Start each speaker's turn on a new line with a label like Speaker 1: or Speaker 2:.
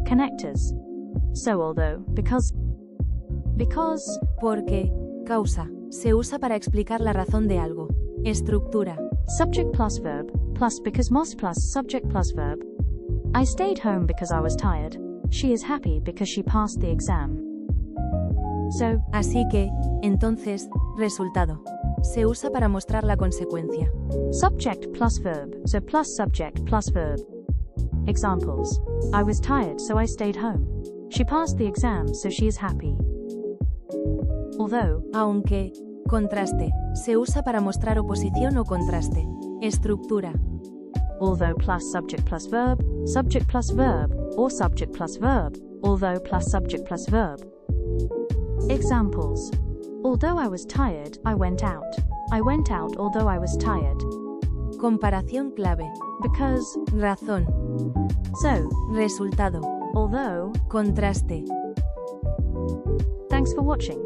Speaker 1: Connectors. So, although, because,
Speaker 2: porque, causa, se usa para explicar la razón de algo. Estructura.
Speaker 1: Subject plus verb, plus because mos plus subject plus verb. I stayed home because I was tired. She is happy because she passed the exam. So,
Speaker 2: así que, entonces, resultado. Se usa para mostrar la consecuencia.
Speaker 1: Subject plus verb, so plus subject plus verb. Examples. I was tired, so I stayed home. She passed the exam, so she is happy. Although,
Speaker 2: aunque, contraste, se usa para mostrar oposición o contraste. Estructura.
Speaker 1: Although plus subject plus verb, or subject plus verb, although plus subject plus verb. Examples. Although I was tired, I went out. I went out although I was tired.
Speaker 2: Comparación clave.
Speaker 1: Because,
Speaker 2: razón.
Speaker 1: So,
Speaker 2: resultado.
Speaker 1: Although,
Speaker 2: contraste.
Speaker 1: Thanks for watching.